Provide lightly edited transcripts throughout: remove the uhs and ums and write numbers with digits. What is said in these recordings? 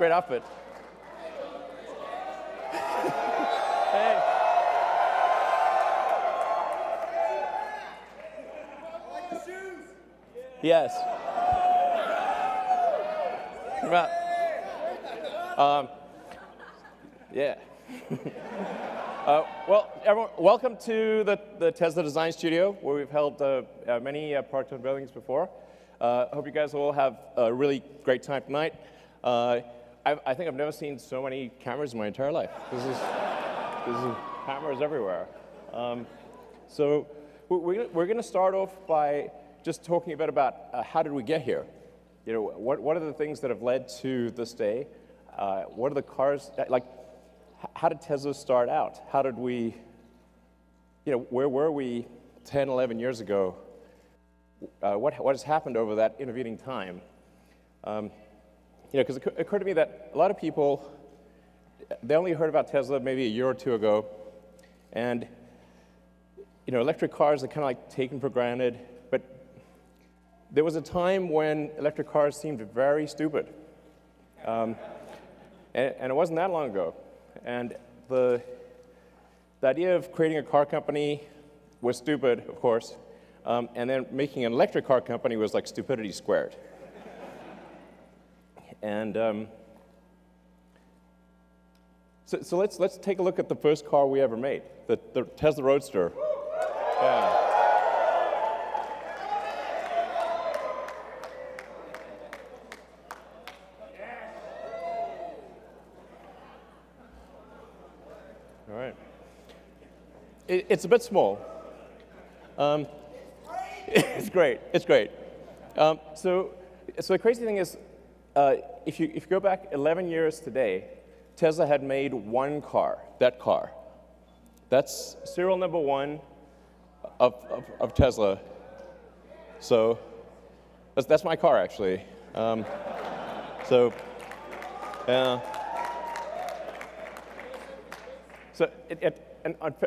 great outfit. Hey. Yes. Yeah. Well, everyone, welcome to the Tesla Design Studio, where we've held many product unveilings before. Hope you guys all have a really great time tonight. I think I've never seen so many cameras in my entire life. This is cameras everywhere. So we're going to start off by just talking a bit about how did we get here. You know, what are the things that have led to this day? What are the cars like? How did Tesla start out? How did we, you know, where were we 10, 11 years ago? What has happened over that intervening time? You know, because it occurred to me that a lot of people, they only heard about Tesla maybe a year or two ago, and you know, electric cars are kind of like taken for granted. But there was a time when electric cars seemed very stupid, and it wasn't that long ago. And the idea of creating a car company was stupid, of course, and then making an electric car company was like stupidity squared. And so let's take a look at the first car we ever made, the Tesla Roadster. Yeah. All right. It's a bit small. It's great. It's great. So the crazy thing is, if you go back 11 years today, Tesla had made one car, that car. That's serial number one of Tesla. So that's my car, actually. So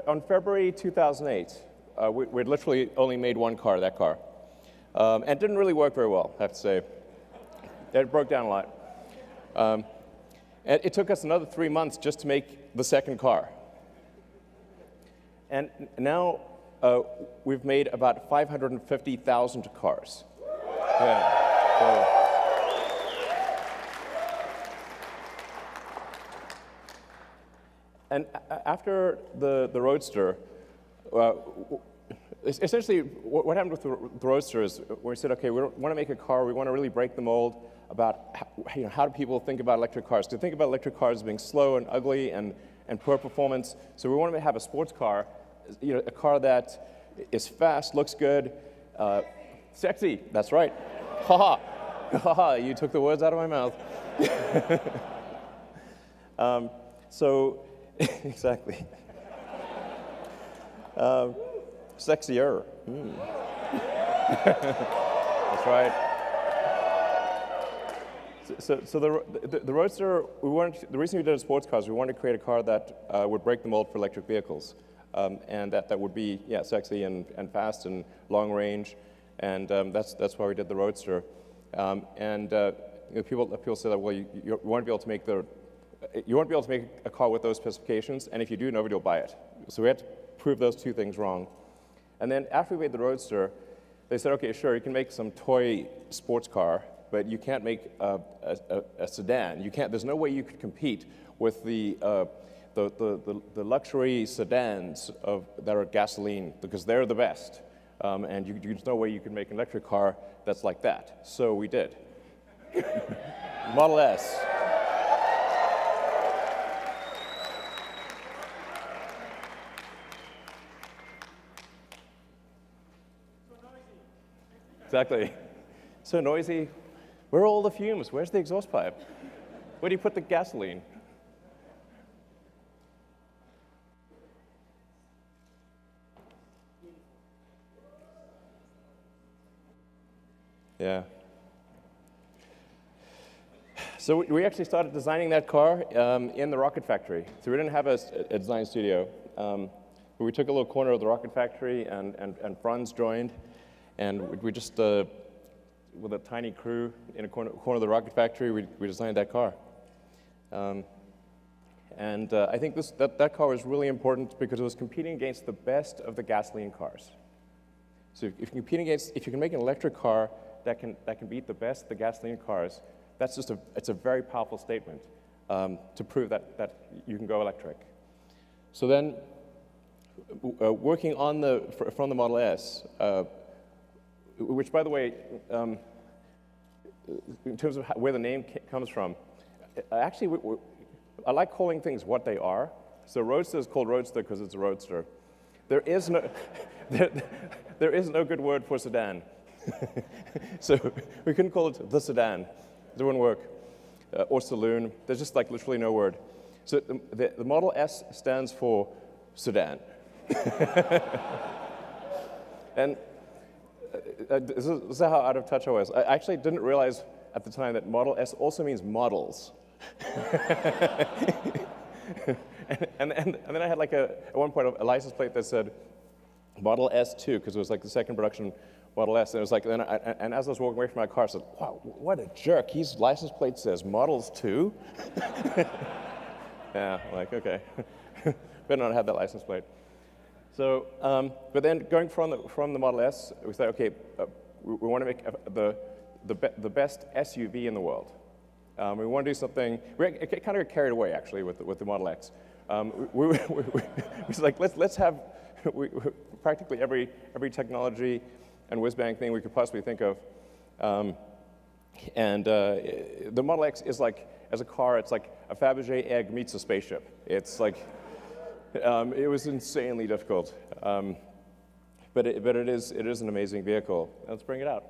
on February 2008, we'd literally only made one car, that car. And it didn't really work very well, I have to say. It broke down a lot. And it took us another 3 months just to make the second car. And now we've made about 550,000 cars. Yeah. So, and after the Roadster, essentially what happened with the Roadster is we said, okay, we want to make a car, we want to really break the mold about how do people think about electric cars. They think about electric cars being slow and ugly and poor performance. So we wanted to have a sports car, you know, a car that is fast, looks good, sexy. That's right. Ha ha. You took the words out of my mouth. So exactly. Sexier. That's right. So the Roadster, the reason we did a sports car is we wanted to create a car that would break the mold for electric vehicles, and that would be sexy and fast and long range, and that's why we did the Roadster. And you know, people say that, well, you won't be able to make a car with those specifications, and if you do, nobody will buy it. So we had to prove those two things wrong. And then after we made the Roadster, they said, okay, sure, you can make some toy sports car, but you can't make a sedan. You can't. There's no way you could compete with the luxury sedans that are gasoline, because they're the best. And there's no way you could make an electric car that's like that. So we did. Model S. Exactly. So noisy. Where are all the fumes? Where's the exhaust pipe? Where do you put the gasoline? Yeah. So we actually started designing that car in the rocket factory. So we didn't have a design studio. But we took a little corner of the rocket factory, and Franz joined. And we just, with a tiny crew in a corner of the rocket factory, we designed that car. I think that car was really important because it was competing against the best of the gasoline cars. So if you can make an electric car that can beat the best of the gasoline cars, it's a very powerful statement to prove that you can go electric. So then, working from the Model S, which by the way, in terms of where the name comes from, actually, I like calling things what they are. So Roadster is called Roadster because it's a roadster. There is no good word for sedan. So we couldn't call it the sedan. It wouldn't work. Or saloon. There's just like literally no word. So the Model S stands for sedan. And this is how out of touch I was. I actually didn't realize at the time that Model S also means models. and then I had like at one point a license plate that said Model S2 because it was like the second production Model S, and it was like, and as I was walking away from my car, I said, "Wow, what a jerk! His license plate says Models 2." Yeah, like okay, better not have that license plate. So, but then going from the Model S, we said, okay, we want to make the best SUV in the world. We want to do something. We kind of got carried away actually with the Model X. We was like, let's have practically every technology and whiz-bang thing we could possibly think of. The Model X is like, as a car, it's like a Fabergé egg meets a spaceship. It's like, it was insanely difficult. But it is an amazing vehicle. Let's bring it out.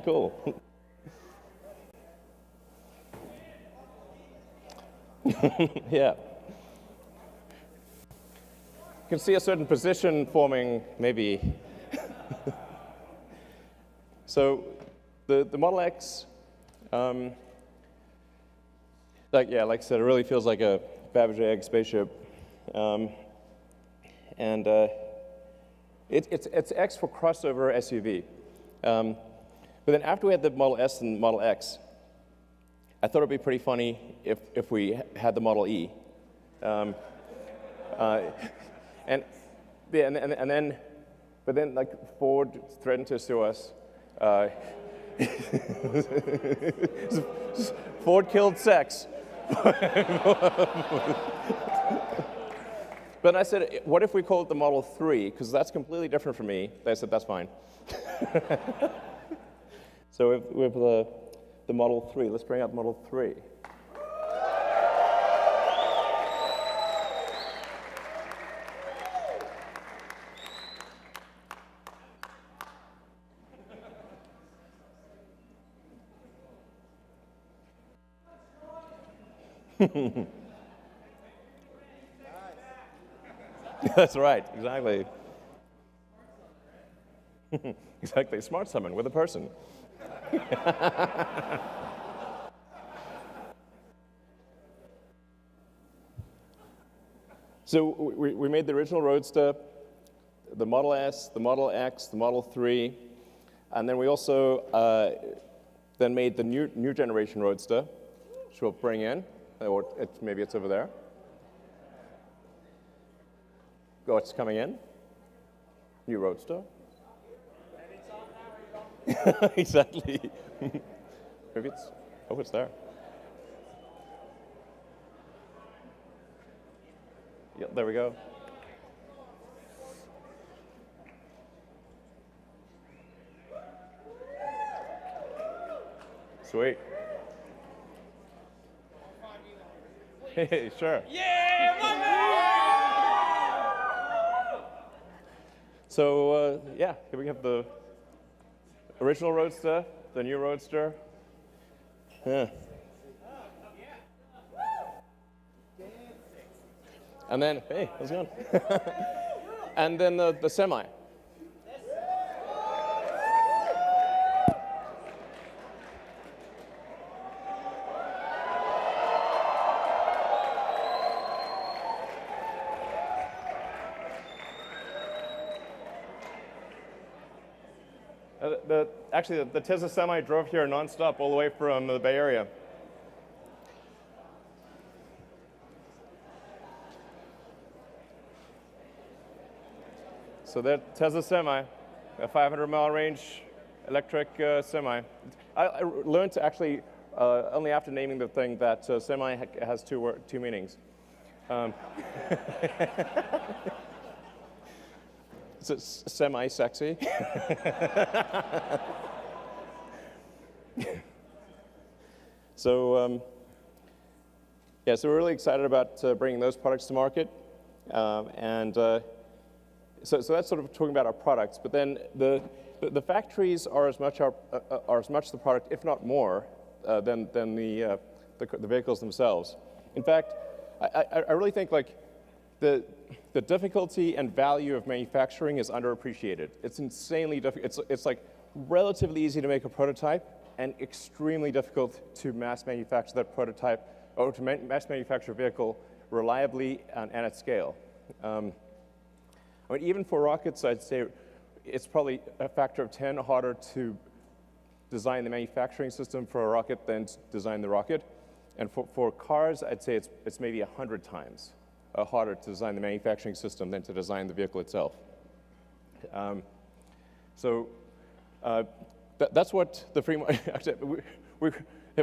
Cool. Yeah. You can see a certain position forming, maybe. So the Model X, like I said, it really feels like a Fabergé egg spaceship. It's X for crossover SUV. But then after we had the Model S and Model X, I thought it'd be pretty funny if we had the Model E. But then like Ford threatened to sue us. Ford killed sex. But I said, what if we call it the Model 3? Because that's completely different from me. They said, that's fine. So we have the Model 3. Let's bring out the Model 3. That's right, exactly. Exactly, smart summon with a person. So we made the original Roadster, the Model S, the Model X, the Model 3, and then we also then made the new generation Roadster, which we'll bring in, or maybe it's over there. Oh, it's coming in. New Roadster. Exactly. Maybe it's there. Yeah, there we go. Sweet. Hey, sure. Yeah, my man! So, yeah, here we have the original Roadster, the new Roadster. Yeah. And then, hey, how's it going? And then the Semi. Actually, the Tesla Semi drove here nonstop all the way from the Bay Area. So that Tesla Semi, a 500-mile range electric semi. I learned to actually, only after naming the thing, that semi has two meanings. So it's semi-sexy. So, yeah, so we're really excited about bringing those products to market. So that's sort of talking about our products. But then the factories are as much the product, if not more, than the vehicles themselves. In fact, I really think like the difficulty and value of manufacturing is underappreciated. It's insanely difficult. It's like relatively easy to make a prototype and extremely difficult to mass manufacture that prototype or to mass manufacture a vehicle reliably and at scale. I mean, even for rockets, I'd say it's probably a factor of 10 harder to design the manufacturing system for a rocket than to design the rocket. And for cars, I'd say it's maybe 100 times harder to design the manufacturing system than to design the vehicle itself. That's what the free market.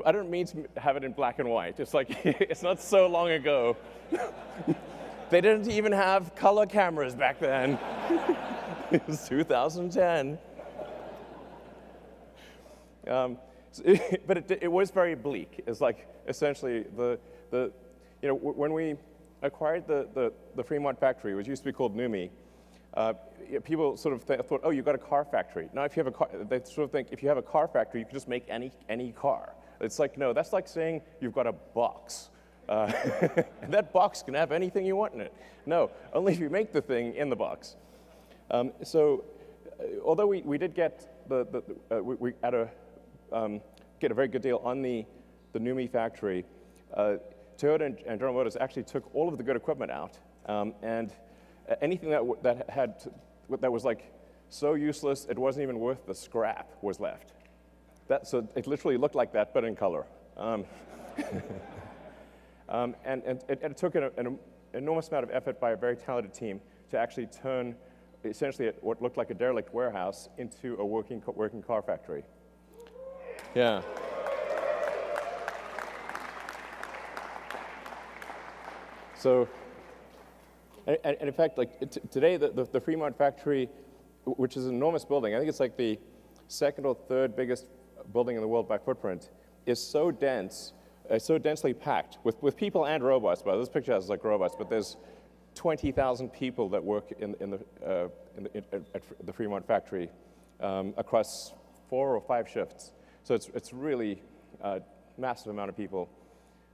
I don't mean to have it in black and white. It's like it's not so long ago. They didn't even have color cameras back then. It was 2010. But it was very bleak. It's like essentially when we acquired the Fremont factory, which used to be called NUMMI, people sort of thought, oh, you've got a car factory. Now, if you have a car, they sort of think if you have a car factory, you can just make any car. It's like, no, that's like saying you've got a box. And that box can have anything you want in it. No, only if you make the thing in the box. Although we did get we had get a very good deal on the NUMMI factory, Toyota and General Motors actually took all of the good equipment out, and anything that was like so useless it wasn't even worth the scrap was left. So it literally looked like that, but in color. And it took an enormous amount of effort by a very talented team to actually turn essentially what looked like a derelict warehouse into a working car factory. Yeah. So, and in fact, like today, the Fremont factory, which is an enormous building, I think it's like the second or third biggest building in the world by footprint, is so dense. So densely packed with people and robots. Well, this picture has like robots, but there's 20,000 people that work at the Fremont factory across 4 or 5 shifts. So it's really a massive amount of people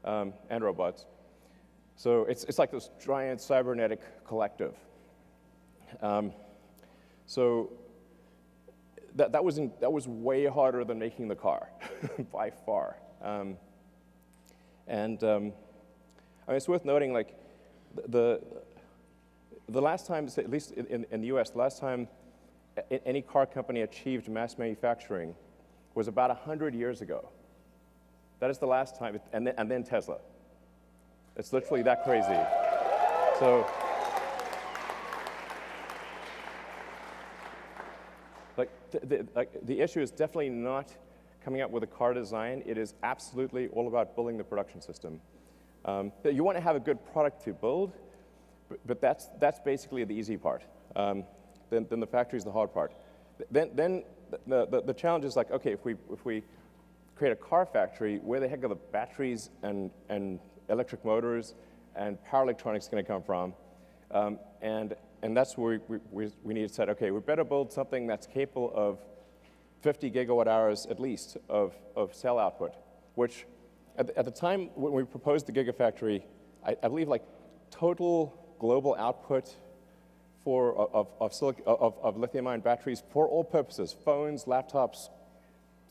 and robots. So it's like this giant cybernetic collective. So that was way harder than making the car by far. I mean, it's worth noting, like, the last time, at least in the US, the last time any car company achieved mass manufacturing was about 100 years ago. That is the last time, and then Tesla. It's literally that crazy. So, the issue is definitely not coming up with a car design. It is absolutely all about building the production system. You want to have a good product to build, but that's basically the easy part. Then the factory is the hard part. Then the challenge is like, okay, if we create a car factory, where the heck are the batteries and electric motors and power electronics going to come from? And that's where we need to say, okay, we better build something that's capable of 50 gigawatt hours at least of cell output, which at the time when we proposed the Gigafactory, I believe like total global output of lithium-ion batteries for all purposes, phones, laptops,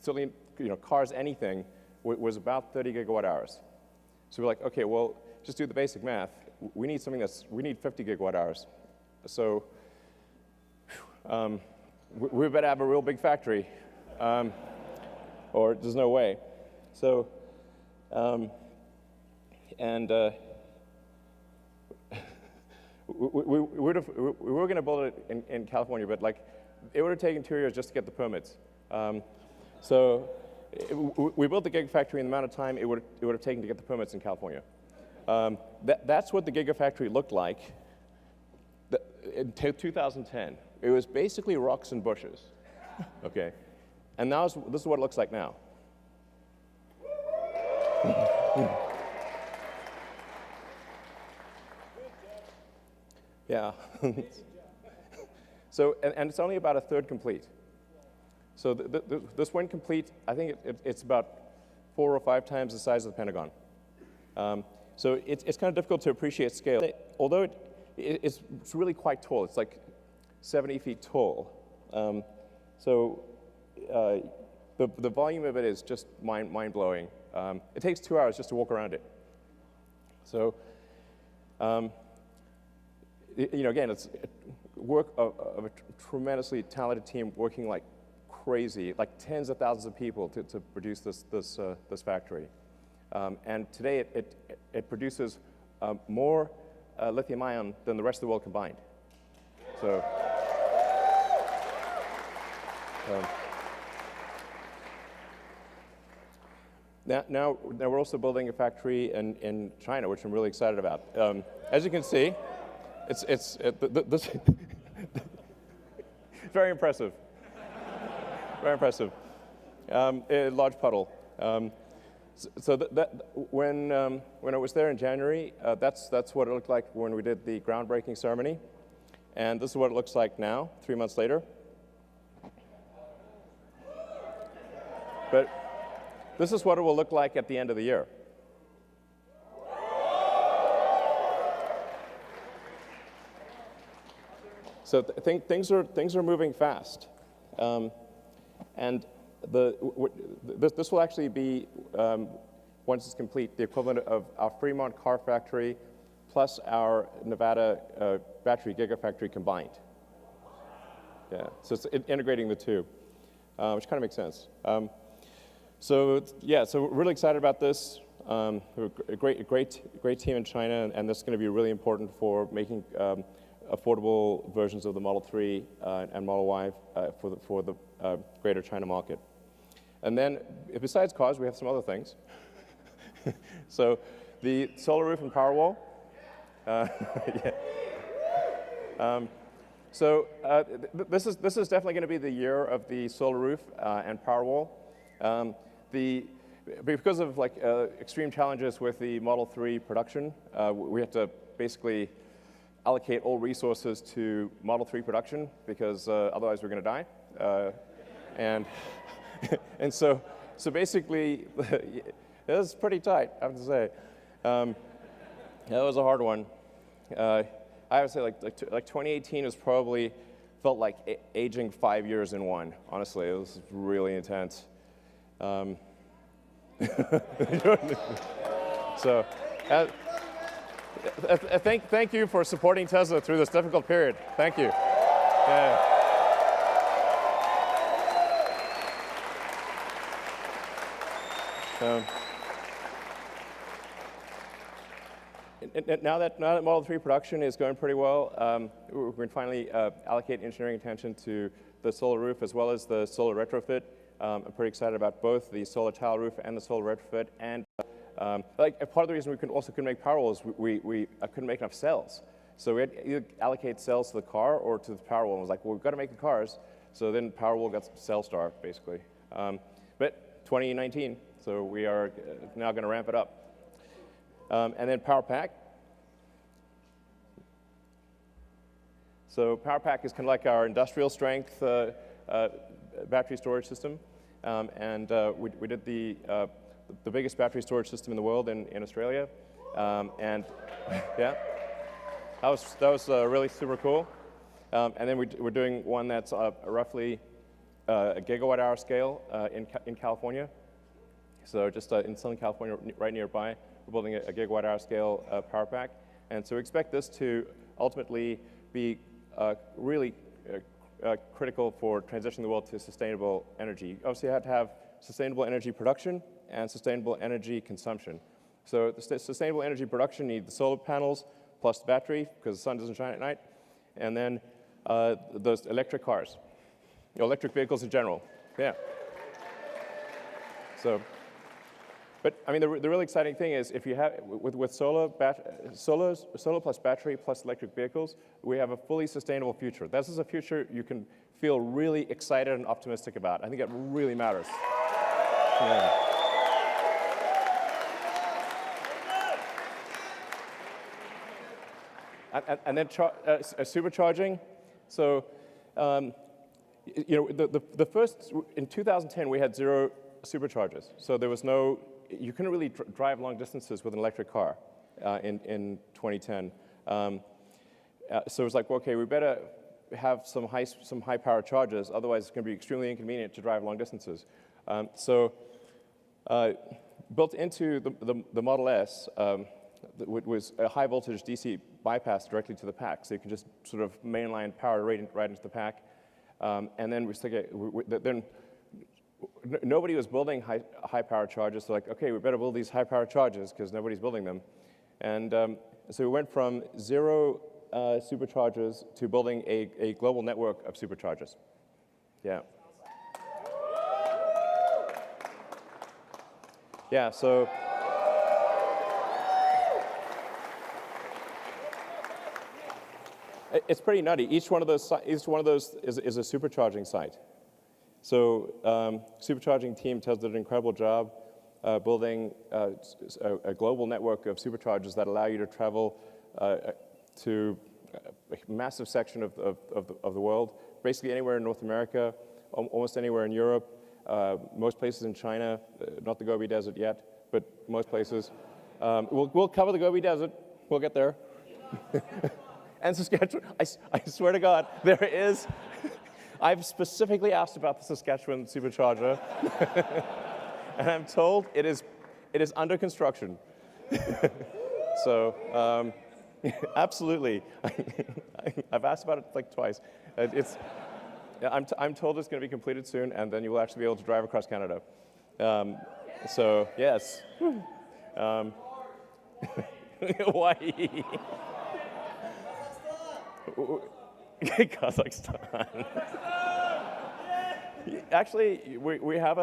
certainly cars, anything, was about 30 gigawatt hours. So we're like, okay, well, just do the basic math. We need 50 gigawatt hours. So we better have a real big factory, or there's no way. So, we were going to build it in California, but like it would have taken 2 years just to get the permits. So we built the Gigafactory in the amount of time it would have taken to get the permits in California. That's what the Gigafactory looked like in 2010. It was basically rocks and bushes, okay? And now this is what it looks like now. Yeah. So, and it's only about a third complete. So this one complete, I think it's about 4 or 5 times the size of the Pentagon. So it's kind of difficult to appreciate scale. Although it's really quite tall. It's like 70 feet tall. So the volume of it is just mind-blowing. It takes 2 hours just to walk around it. So, you know, again, it's work of a tremendously talented team working like crazy, like tens of thousands of people to produce this factory. And today it produces more lithium-ion than the rest of the world combined. So. Now we're also building a factory in China, which I'm really excited about. As you can see, this very impressive. Very impressive. A large puddle. So when I was there in January, that's what it looked like when we did the groundbreaking ceremony, and this is what it looks like now, 3 months later. But this is what it will look like at the end of the year. So things are moving fast, and this will actually be, once it's complete, the equivalent of our Fremont car factory plus our Nevada battery gigafactory combined. Yeah, so it's integrating the two, which kind of makes sense. So yeah, so we're really excited about this. A great team in China, and this is going to be really important for making affordable versions of the Model 3 and Model Y for the greater China market. And then, besides cars, we have some other things. So the solar roof and Powerwall. This is definitely going to be the year of the solar roof and Powerwall. Because of like extreme challenges with the Model 3 production, we have to basically allocate all resources to Model 3 production because otherwise we're going to die. And so basically, it was pretty tight, I have to say. That was a hard one. I would say like 2018 is probably felt like aging 5 years in one. Honestly, it was really intense. So, thank you for supporting Tesla through this difficult period. Thank you. Yeah. Now that Model 3 production is going pretty well, we're going to finally allocate engineering attention to the solar roof as well as the solar retrofit. I'm pretty excited about both the solar tile roof and the solar retrofit. And like part of the reason we couldn't make Powerwall is we couldn't make enough cells. So we had to either allocate cells to the car or to the Powerwall. And it was like, well, we've got to make the cars. So then Powerwall got cell star, basically. But 2019, so we are now going to ramp it up. And then PowerPack. So PowerPack is kind of like our industrial strength battery storage system. We did the biggest battery storage system in the world in Australia. And yeah, that was really super cool. And then we're doing one that's roughly a gigawatt-hour scale in California. So just in Southern California, right nearby, we're building a gigawatt-hour scale power pack. And so we expect this to ultimately be really critical for transitioning the world to sustainable energy. You obviously have to have sustainable energy production and sustainable energy consumption. So the sustainable energy production needs the solar panels plus the battery, because the sun doesn't shine at night, and then those electric cars, electric vehicles in general. Yeah. So, but I mean, the really exciting thing is if you have, with solar plus battery plus electric vehicles, we have a fully sustainable future. This is a future you can feel really excited and optimistic about. I think it really matters. Yeah. And then supercharging. So, the first, in 2010, we had 0 superchargers. So there was no, you couldn't really drive long distances with an electric car in 2010. So it was like, well, okay, we better have some high power chargers, otherwise it's going to be extremely inconvenient to drive long distances. So built into the Model S was a high voltage DC bypass directly to the pack, so you can just sort of mainline power right into the pack. And then we stick it, then nobody was building high power chargers, so like, okay, we better build these high power chargers because nobody's building them. And so we went from 0 superchargers to building a global network of superchargers. Yeah. Yeah, so it's pretty nutty. Each one of those is a supercharging site. So supercharging team Tesla did an incredible job building a global network of superchargers that allow you to travel to a massive section of the world, basically anywhere in North America, almost anywhere in Europe, most places in China, not the Gobi Desert yet, but most places. We'll cover the Gobi Desert. We'll get there. And Saskatchewan, I swear to God, there is. I've specifically asked about the Saskatchewan supercharger, and I'm told it is under construction. So, absolutely, I've asked about it like twice. I'm told it's going to be completed soon, and then you will actually be able to drive across Canada. So yes, Hawaii. Kazakhstan. Actually, we have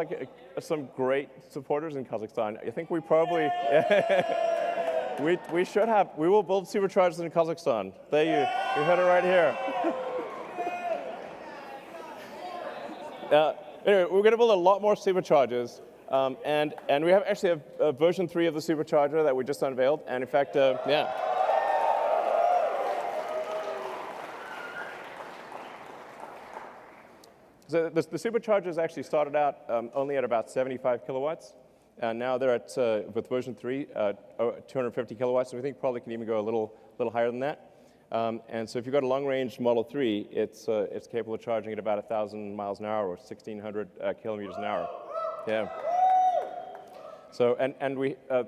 some great supporters in Kazakhstan. I think we probably we should have. We will build superchargers in Kazakhstan. There you heard it right here. Anyway, we're going to build a lot more superchargers, and we actually have version 3 of the supercharger that we just unveiled. And in fact, yeah. So the superchargers actually started out only at about 75 kilowatts, and now they're at, with version 3, 250 kilowatts, and we think probably can even go a little higher than that. And so if you've got a long-range Model 3, it's capable of charging at about 1,000 miles an hour or 1,600 kilometers an hour. Yeah. So and we have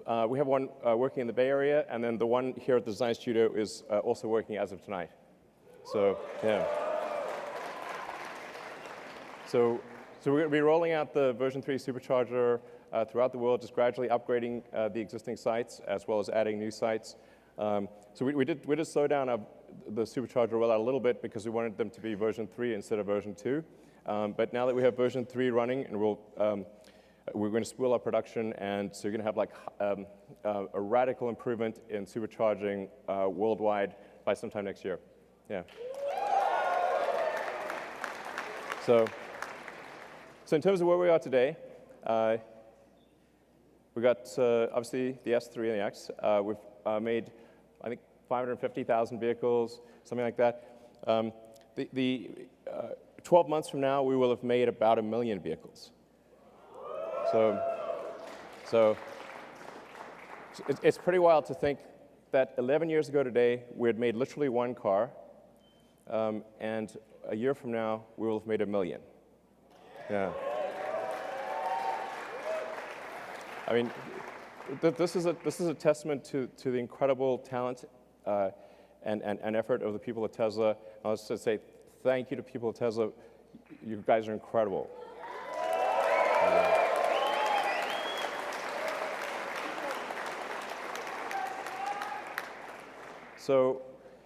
one working in the Bay Area, and then the one here at the design studio is also working as of tonight. So yeah. So we're going to be rolling out the version 3 supercharger throughout the world, just gradually upgrading the existing sites as well as adding new sites. So we did slow down the supercharger rollout a little bit because we wanted them to be version 3 instead of version 2. But now that we have version 3 running, and we're going to spool up production, and so you're going to have like a radical improvement in supercharging worldwide by sometime next year. Yeah. So in terms of where we are today, we got obviously the S3 and the X. We've made, I think, 550,000 vehicles, something like that. 12 months from now, we will have made about 1 million vehicles. So it's pretty wild to think that 11 years ago today, we had made literally 1 car, and a year from now, we will have made 1 million. Yeah. I mean, this is a testament to the incredible talent and effort of the people at Tesla. I'll just say thank you to people at Tesla. You guys are incredible. So,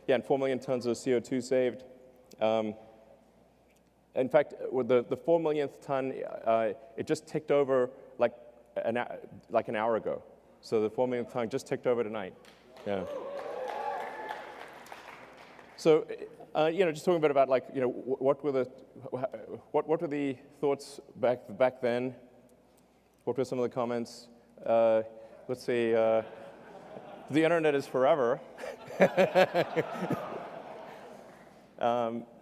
yeah, and 4 million tons of CO2 saved. In fact, with the 4 millionth ton, it just ticked over like an hour ago. So the 4 millionth ton just ticked over tonight. Yeah. So, just talking a bit about like, what were the thoughts back then? What were some of the comments? Let's see. The internet is forever. But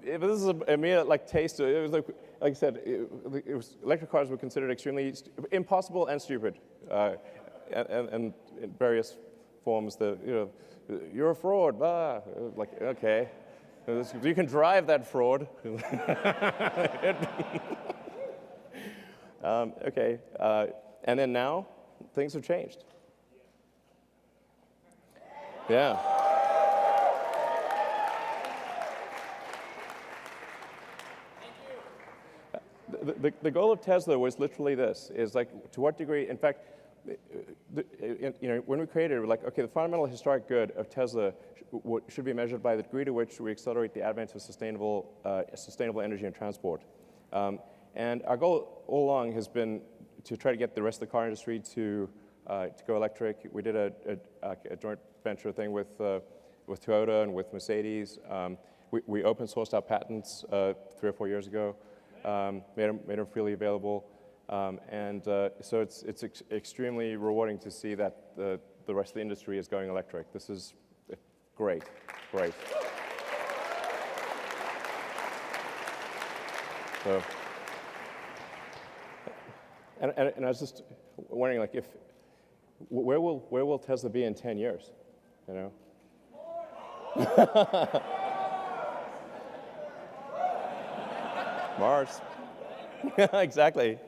this is a mere like taste. It was like I said, electric cars were considered extremely impossible and stupid, and in various forms. You're a fraud. Blah. Like, okay, you can drive that fraud. Okay, and then now things have changed. Yeah. The goal of Tesla was literally this, is like, to what degree, in fact, when we created it, we're like, okay, the fundamental historic good of Tesla should be measured by the degree to which we accelerate the advent of sustainable energy and transport. And our goal all along has been to try to get the rest of the car industry to go electric. We did a joint venture thing with Toyota and with Mercedes. We open sourced our patents 3 or 4 years ago. Made them freely available, and so it's extremely rewarding to see that the rest of the industry is going electric. This is great. So, and I was just wondering, like, where will Tesla be in 10 years? Mars. Exactly.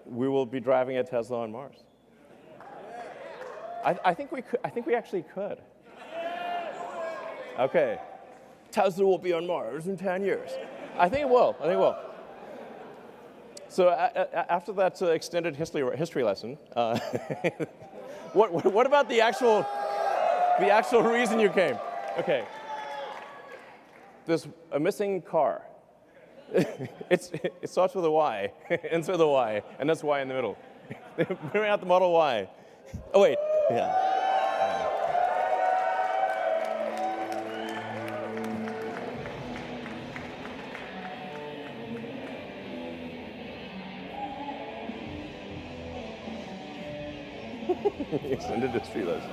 We will be driving a Tesla on Mars. I think we could. I think we actually could. Okay. Tesla will be on Mars in 10 years. I think it will. So after that extended history lesson, what about the actual reason you came? Okay. There's a missing car. It starts with a Y, ends with a Y, and that's Y in the middle. They bring out the Model Y. Oh, wait. Yeah. Extended history lesson.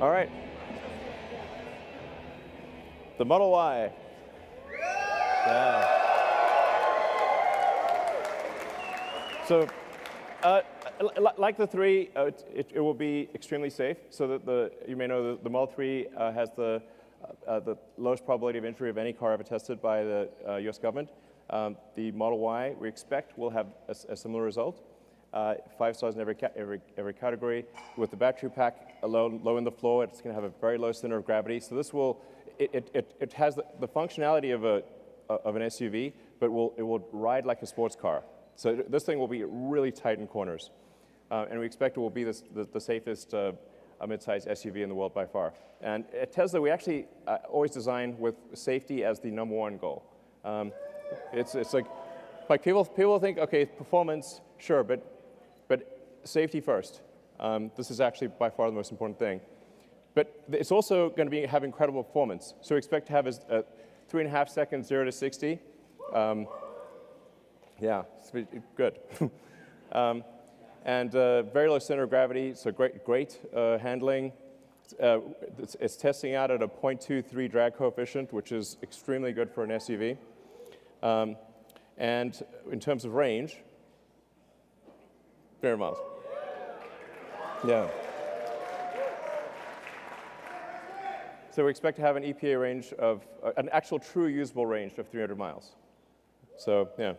All right. The Model Y. Yeah. So, like the 3, it will be extremely safe. So that you may know the Model 3 has the lowest probability of injury of any car ever tested by the U.S. government. The Model Y, we expect, will have a similar result. 5 stars in every category. With the battery pack low in the floor, it's going to have a very low center of gravity. So this will, it has the functionality of an SUV, but it will ride like a sports car. So this thing will be really tight in corners, and we expect it will be the safest a mid-size SUV in the world by far. And at Tesla, we actually always design with safety as the #1 goal. It's like people think, okay, performance, sure, but safety first. This is actually by far the most important thing. But it's also going to have incredible performance. So we expect to have a 3.5 seconds 0 to 60. Yeah, it's good. And very low center of gravity, so great handling. It's testing out at a 0.23 drag coefficient, which is extremely good for an SUV. And in terms of range, 300 miles. Yeah. So we expect to have an EPA range of, an actual true usable range of 300 miles. So, yeah.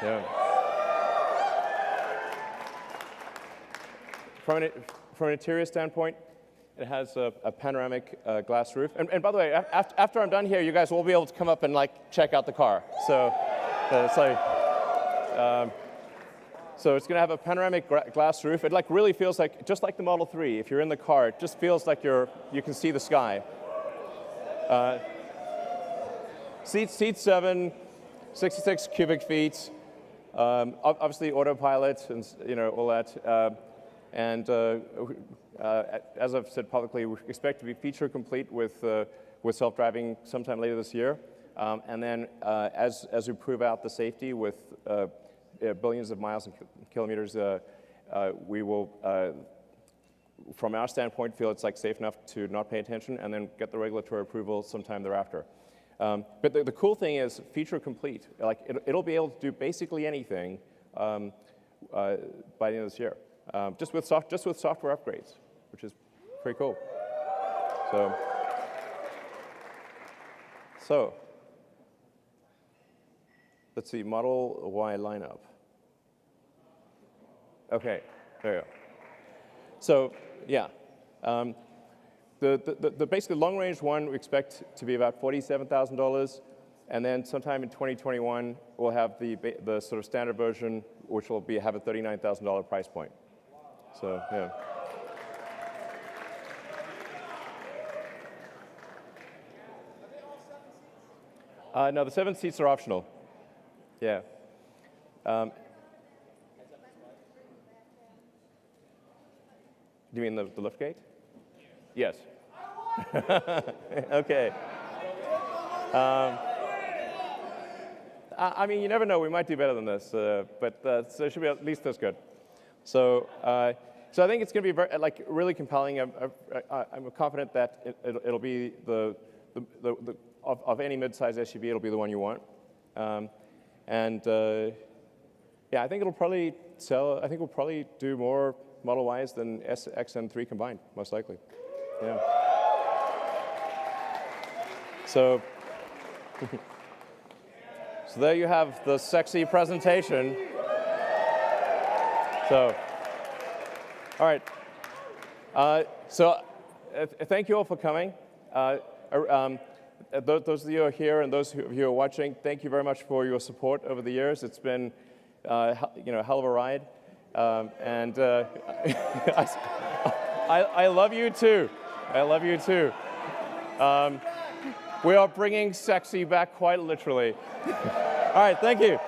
Yeah. From an interior standpoint, it has a panoramic glass roof. And by the way, after I'm done here, you guys will be able to come up and check out the car. So it's so it's going to have a panoramic glass roof. It really feels like, just like the Model 3, if you're in the car, it just feels like you can see the sky. Seat 7, 66 cubic feet. Obviously autopilot and all that. As I've said publicly, we expect to be feature complete with self-driving sometime later this year. And then as we prove out the safety with billions of miles and kilometers, we will, from our standpoint, feel it's safe enough to not pay attention and then get the regulatory approval sometime thereafter. But the cool thing is feature complete. It'll be able to do basically anything by the end of this year. Just with software upgrades, which is pretty cool. So let's see, Model Y lineup. Okay, there you go. So yeah, the basically long range one we expect to be about $47,000, and then sometime in 2021 we'll have the sort of standard version, which will have a $39,000 price point. So, yeah. No, the 7 seats are optional. Yeah. Do you mean the lift gate? Yes. Okay. I mean, you never know. We might do better than this, but so it should be at least as good. So I think it's going to be really compelling. I'm confident that it'll be of any mid-size SUV, it'll be the one you want. Yeah, I think it'll probably sell. I think we'll probably do more Model Ys than X and 3 combined, most likely. Yeah. So there you have the sexy presentation. So, all right. Thank you all for coming. Those of you who are here and those of you who are watching, thank you very much for your support over the years. It's been, a hell of a ride. I love you too. I love you too. We are bringing sexy back quite literally. All right, thank you.